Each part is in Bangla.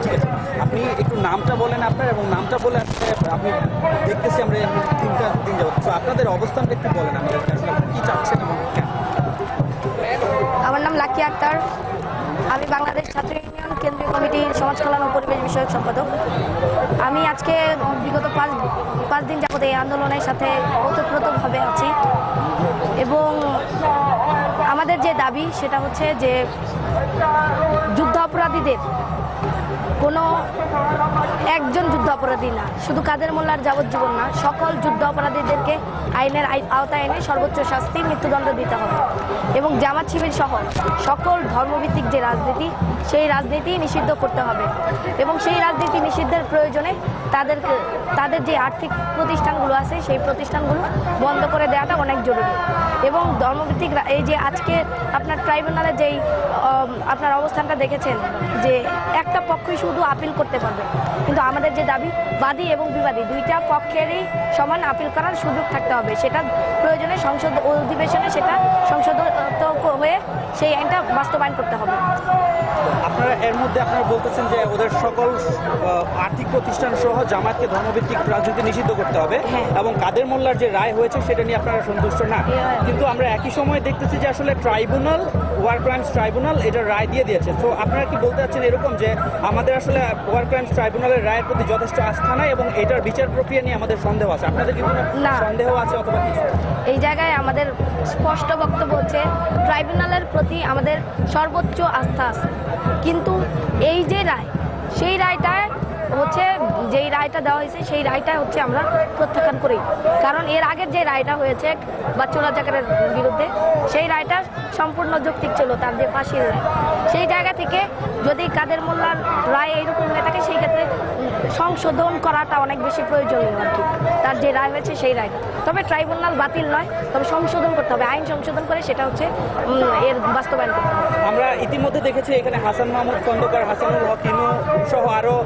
ঠিক আছে, আপনি একটু নামটা বলেন আপনার, এবং নামটা বলে আসলে আপনি দেখতেছি আমরা তিনটা দিন যাবো, তো আপনাদের অবস্থানটা একটু বলেন আমাদেরকে, আসলে কি চাচ্ছেন এবং কেন? আমার নাম লাকি আক্তার। আমি বাংলাদেশ ছাত্র ইউনিয়ন কেন্দ্রীয় কমিটির সমাজ কল্যাণ ও পরিবেশ বিষয়ক সম্পাদক। আমি আজকে বিগত পাঁচ দিন যাবত এই আন্দোলনের সাথে ওতপ্রোতভাবে আছি, এবং আমাদের যে দাবি সেটা হচ্ছে যে যুদ্ধ অপরাধীদের কোনো একজন যুদ্ধ অপরাধী না, শুধু কাদের মোল্লার যাবজ্জীবন না, সকল যুদ্ধ অপরাধীদেরকে আইনের আওতায় এনে সর্বোচ্চ শাস্তি মৃত্যুদণ্ড দিতে হবে, এবং জামাত শিবির সহ সকল ধর্মভিত্তিক যে রাজনীতি সেই রাজনীতি নিষিদ্ধ করতে হবে, এবং সেই রাজনীতি নিষিদ্ধের প্রয়োজনে তাদের যে আর্থিক প্রতিষ্ঠানগুলো আছে সেই প্রতিষ্ঠানগুলো বন্ধ করে দেওয়াটা অনেক জরুরি। এবং ধর্মভিত্তিক এই যে আজকে আপনার ট্রাইব্যুনালে যেই আপনার অবস্থানটা দেখেছেন যে একটা পক্ষই শুধু আপিল করতে পারবে, কিন্তু আমাদের যে দাবি বাদী এবং বিবাদী দুইটা পক্ষেরই সমান আপিল করার সুযোগ থাকতে হবে, সেটা প্রয়োজনে সংসদ অধিবেশনে সেটা সংশোধিত হয়ে সেই আইনটা বাস্তবায়ন করতে হবে। আপনারা এর মধ্যে আপনারা বলতেছেন যে ওদের সকল আর্থিক প্রতিষ্ঠান সহ জামায়াতকে ধর্মভিত্তিক রাজনীতি নিষিদ্ধ করতে হবে, এবং কাদের মোল্লার যে রায় হয়েছে সেটা নিয়ে আপনারা সন্তুষ্ট না, কিন্তু আমরা একই সময় দেখতেছি যে আসলে ট্রাইব্যুনাল, ওয়ার ক্রাইমস ট্রাইব্যুনাল এটার রায় দিয়ে দিয়েছে। তো আপনারা কি বলতে চাচ্ছেন এরকম যে আমাদের আসলে ওয়ার ক্রাইমস ট্রাইব্যুনালের রায়ের প্রতি যথেষ্ট আস্থা নাই এবং এটার বিচার প্রক্রিয়া নিয়ে আমাদের সন্দেহ আছে? আপনাদের কি কোনো সন্দেহ আছে অথবা কিছু? এই জায়গায় আমাদের স্পষ্ট বক্তব্য হচ্ছে ট্রাইব্যুনালের প্রতি আমাদের সর্বোচ্চ আস্থা আছে, কিন্তু এই যে রায় সেই রায়টা হচ্ছে যেই রায়টা দেওয়া হয়েছে সেই রায়টা হচ্ছে আমরা প্রত্যাখ্যান করি, কারণ এর আগের যে রায়টা হয়েছে বাচ্চু রাজাকারের বিরুদ্ধে সেই রায়টা সম্পূর্ণ যৌক্তিক ছিল, তার যে ফাঁসির রায়, সেই জায়গা থেকে যদি কাদের মোল্লার রায় এইরকম হয়ে থাকে সেই ক্ষেত্রে সংশোধন করাটা অনেক বেশি প্রয়োজনীয় আর কি, তার যে রায় হয়েছে সেই রায়টা। তবে ট্রাইব্যুনাল বাতিল নয়, তবে সংশোধন করতে হবে, আইন সংশোধন করে সেটা হচ্ছে এর বাস্তবায়ন করতে হবে। আমরা ইতিমধ্যে দেখেছি এখানে হাসান মাহমুদ খন্দকার, হাসানুল হক ইনু সহ আরও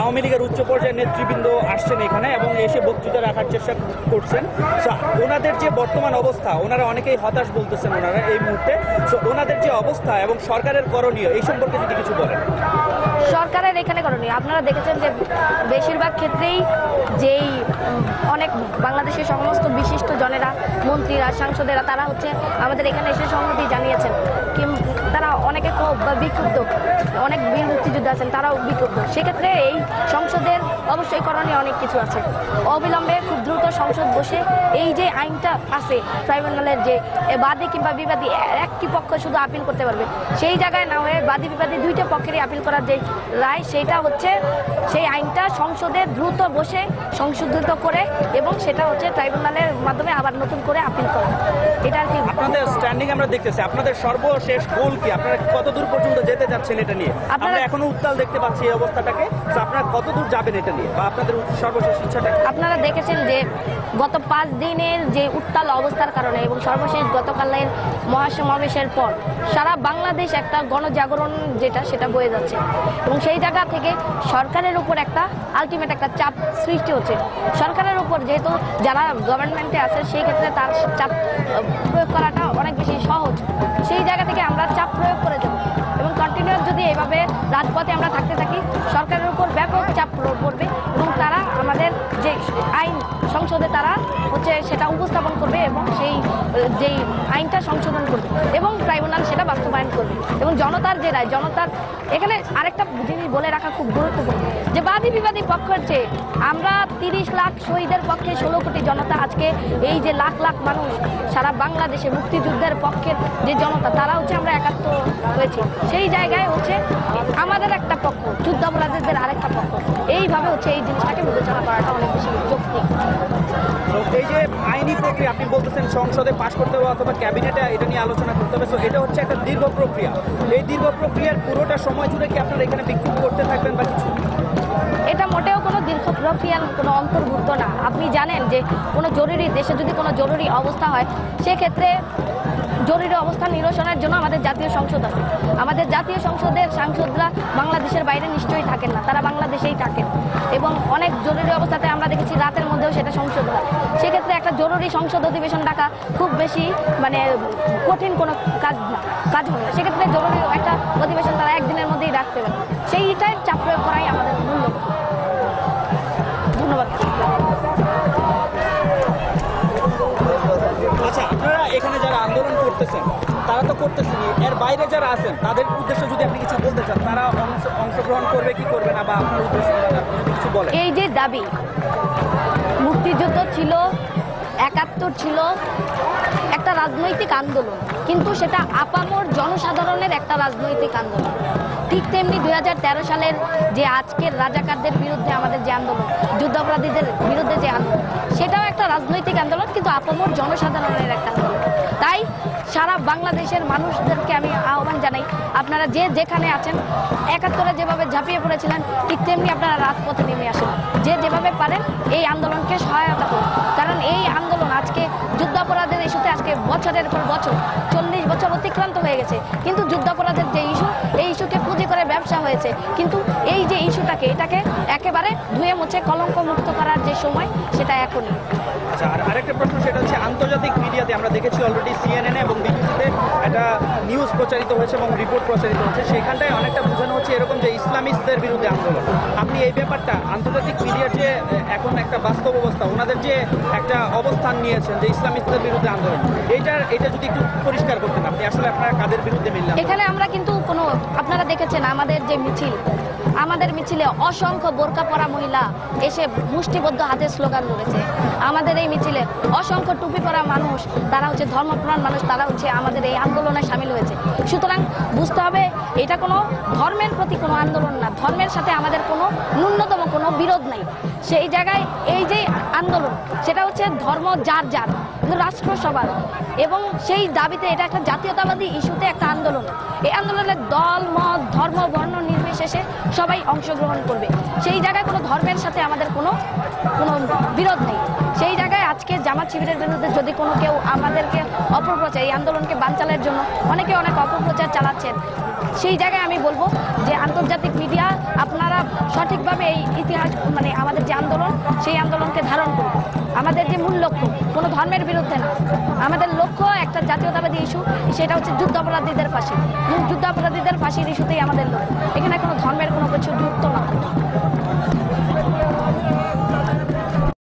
আওয়ামী লীগের উচ্চ পর্যায়ের নেতৃবৃন্দ আসছেন এখানে এবং এসে বক্তৃতা রাখার চেষ্টা করছেন। সো ওনাদের যে বর্তমান অবস্থা, ওনারা অনেকেই হতাশ বলতেছেন ওনারা এই মুহূর্তে। সো ওনাদের যে অবস্থা এবং সরকারের করণীয় এই সম্পর্কে যদি কিছু বলেন। সরকারের এখানে করণীয় আপনারা দেখেছেন যে বেশিরভাগ ক্ষেত্রেই যেই অনেক বাংলাদেশের সমস্ত বিশিষ্ট জনেরা, মন্ত্রীরা, সাংসদেরা তারা হচ্ছে আমাদের এখানে এসে সংহতি জানিয়েছেন, তারা অনেকে খুব বিক্ষুব্ধ, অনেক বীর মুক্তিযোদ্ধা আছেন তারাও বিক্ষুব্ধ। সেক্ষেত্রে এই সংসদের অবশ্যই করণীয় অনেক কিছু আছে, অবিলম্বে খুব দ্রুত সংসদ বসে এই যে আইনটা আছে ট্রাইব্যুনালের যে বাদী কিংবা বিবাদী একটি পক্ষ শুধু আপিল করতে পারবে, সেই জায়গায় না হয়ে বাদী বিবাদী দুইটা পক্ষেরই আপিল করার যে রায় সেইটা হচ্ছে সেই আইনটা সংসদে দ্রুত বসে সংশোধিত করে এবং সেটা হচ্ছে ট্রাইব্যুনালের মাধ্যমে আবার নতুন করে আপিল করা। এটা আর কি আপনাদের স্ট্যান্ডিং আমরা দেখতেছি, আপনাদের সর্বশেষ গোল কি? আপনারা কত দূর পর্যন্ত যেতে যাচ্ছেন এটা নিয়ে? আমরা এখনো উত্তাল দেখতে পাচ্ছি এই অবস্থাটাকে, আপনারা কত দূর যাবেন এটা নিয়ে, বা আপনাদের সর্বশেষ ইচ্ছাটা? আপনারা দেখেছেন যে গত 5 দিনের যে উত্তাল অবস্থার কারণে এবং সর্বশেষ গতকালের মহাসমাবেশের পর সারা বাংলাদেশ একটা গণজাগরণ যেটা সেটা বয়ে যাচ্ছে, এবং সেই জায়গা থেকে সরকারের উপর একটা আলটিমেট একটা চাপ সৃষ্টি হচ্ছে। সরকারের উপর যেহেতু যারা গভর্নমেন্টে আছে সেই ক্ষেত্রে তার চাপ প্রয়োগ করাটা অনেক বেশি সহজ, সেই জায়গা থেকে আমরা চাপ প্রয়োগ করে যাব এবং কন্টিনিউয়াস যদি এভাবে রাজপথে আমরা থাকতে থাকি সরকারের উপর ব্যাপক চাপ পড়বে এবং তারা আমাদের যে আইন সংসদে তারা হচ্ছে সেটা উপস্থাপন করবে এবং সেই যেই আইনটা সংশোধন করবে এবং ট্রাইব্যুনাল সেটা বাস্তবায়ন করবে। এবং জনতার যে রায়, জনতার এখানে আরেকটা জিনিস বলে রাখা খুব গুরুত্বপূর্ণ যে বাদী বিবাদী পক্ষের চেয়ে আমরা 30 লাখ শহীদের পক্ষে 16 কোটি জনতা, আজকে এই যে লাখ লাখ মানুষ সারা বাংলাদেশে মুক্তিযুদ্ধের পক্ষের যে জনতা তারা হচ্ছে আমরা একাত্ম হয়েছি, সেই জায়গায় হচ্ছে আমাদের একটা পক্ষ যুদ্ধাপরাধীদের আরেকটা পক্ষ, এইভাবে হচ্ছে এই জিনিসটাকে বিবেচনা করাটা অনেক বেশি যৌক্তিক। এই যে আইনি প্রক্রিয়া আপনি বলতেছেন সংসদে পাশ করতে হবে অথবা ক্যাবিনেটে এটা নিয়ে আলোচনা করতে হবে, সো এটা হচ্ছে একটা দীর্ঘ প্রক্রিয়া। এই দীর্ঘ প্রক্রিয়ার পুরোটা সময় জুড়ে কি আপনারা এখানে বিক্ষোভ করতে থাকবেন বা কিছু? এটা মোটেও কোনো দীর্ঘ প্রক্রিয়ার কোনো অন্তর্ভুক্ত না। আপনি জানেন যে কোনো জরুরি দেশে যদি কোনো জরুরি অবস্থা হয় সেক্ষেত্রে জরুরি অবস্থা নিরসনের জন্য আমাদের জাতীয় সংসদ আছে। আমাদের জাতীয় সংসদের সাংসদরা বাংলাদেশের বাইরে নিশ্চয়ই থাকেন না, তারা বাংলাদেশেই থাকেন এবং অনেক জরুরি অবস্থাতে আমরা দেখেছি রাতের মধ্যেও সেটা সংসদ হয়। সেক্ষেত্রে একটা জরুরি সংসদ অধিবেশন ডাকা খুব বেশি কঠিন কোনো কাজ হবে না। সেক্ষেত্রে জরুরি একটা অধিবেশন তারা একদিনের মধ্যেই ডাকতে পারে। করতেছেন, এর বাইরে যারা আছেন তাদের উদ্দেশ্যে যদি আপনি কিছু বলতে চান, তারা অংশগ্রহণ করবে কি করবে না, বা আপনার উদ্দেশ্যে আপনি যদি কিছু বলেন। এই যে দাবি, মুক্তিযুদ্ধ ছিল, ৭১ ছিল, একটা রাজনৈতিক আন্দোলন, কিন্তু সেটা আপামর জনসাধারণের একটা রাজনৈতিক আন্দোলন। ঠিক তেমনি 2013 সালের যে আজকের রাজাকারদের বিরুদ্ধে আমাদের যে আন্দোলন, যুদ্ধাপরাধীদের বিরুদ্ধে যে আন্দোলন, সেটাও একটা রাজনৈতিক আন্দোলন, কিন্তু আপামর জনসাধারণের একটা আন্দোলন। তাই সারা বাংলাদেশের মানুষদেরকে আমি আহ্বান জানাই, আপনারা যে যেখানে আছেন, ৭১-এ যেভাবে ঝাঁপিয়ে পড়েছিলেন, ঠিক তেমনি আপনারা রাজপথে নেমে আসেন, যে যেভাবে পারেন এই আন্দোলনকে সহায়তা করুন। কারণ এই আন্দোলন আজকে যুদ্ধাপরাধের ইস্যুতে আজকে বছরের পর বছর, 40 বছর অতিক্রান্ত হয়ে গেছে, কিন্তু যুদ্ধাপরাধের যে ইস্যু, এই ইস্যুকে পুঁজি করে ব্যবসা হয়েছে। কিন্তু এই যে ইস্যুটাকে, এটাকে একেবারে ধুয়ে মুছে কলঙ্ক মুক্ত করার যে সময়, সেটা এখনই। আচ্ছা, আর আরেকটা প্রশ্ন, সেটা হচ্ছে আন্তর্জাতিক মিডিয়াতে আমরা দেখেছি অলরেডি সিএনএন এবং বিবিসিতে একটা নিউজ প্রচারিত হয়েছে এবং রিপোর্ট প্রচারিত হচ্ছে, সেখানটায় অনেকটা বোঝানো হচ্ছে এরকম যে ইসলামিস্টদের বিরুদ্ধে আন্দোলন। আপনি এই ব্যাপারটা আন্তর্জাতিক মিডিয়ার যে এখন একটা বাস্তব অবস্থা, ওনাদের যে একটা অবস্থান নিয়েছেন যে ইসলামিস্টদের বিরুদ্ধে আন্দোলন, এটা যদি একটু পরিষ্কার করতেন, আপনি আসলে আপনারা কাদের বিরুদ্ধে মিললেন? এখানে আমরা কিন্তু কোনো, আপনারা দেখেছেন আমাদের যে মিছিল, আমাদের মিছিলে অসংখ্য বোরকা পরা মহিলা এসে মুষ্টিবদ্ধ হাতে স্লোগান ধরেছে। আমাদের এই মিছিলে অসংখ্য টুপি পরা মানুষ, তারা হচ্ছে ধর্মপ্রাণ মানুষ, তারা হচ্ছে আমাদের এই আন্দোলনে সামিল হয়েছে। সুতরাং বুঝতে হবে, এটা কোনো ধর্মের প্রতি কোনো আন্দোলন না, ধর্মের সাথে আমাদের কোনো ন্যূনতম কোনো বিরোধ নাই। সেই জায়গায় এই যে আন্দোলন, সেটা হচ্ছে ধর্ম যার যার, কিন্তু রাষ্ট্র সবার, এবং সেই দাবিতে এটা একটা জাতীয়তাবাদী ইস্যুতে একটা আন্দোলন। এই আন্দোলনের দল, মত, ধর্ম, বর্ণ নির্বিশেষে সবাই অংশগ্রহণ করবে। সেই জায়গায় কোনো ধর্মের সাথে আমাদের কোনো বিরোধ নেই। সেই জায়গায় আজকে জামাত শিবিরের বিরুদ্ধে যদি কোনো কেউ আমাদেরকে অপপ্রচার, এই আন্দোলনকে বানচালের জন্য অনেকে অনেক অপপ্রচার চালাচ্ছেন, সেই জায়গায় আমি বলবো যে আন্তর্জাতিক মিডিয়া, আপনারা সঠিকভাবে এই ইতিহাস, মানে আমাদের যে আন্দোলন, সেই আন্দোলনকে ধারণ করুন। আমাদের যে মূল লক্ষ্য কোনো ধর্মের বিরুদ্ধে না, আমাদের লক্ষ্য একটা জাতীয়তাবাদী ইস্যু, সেটা হচ্ছে যুদ্ধাপরাধীদের ফাঁসি। যুদ্ধাপরাধীদের ফাঁসির ইস্যুতেই আমাদের লক্ষ্য, এখানে কোনো ধর্মের কোনো কিছু যুক্ত না।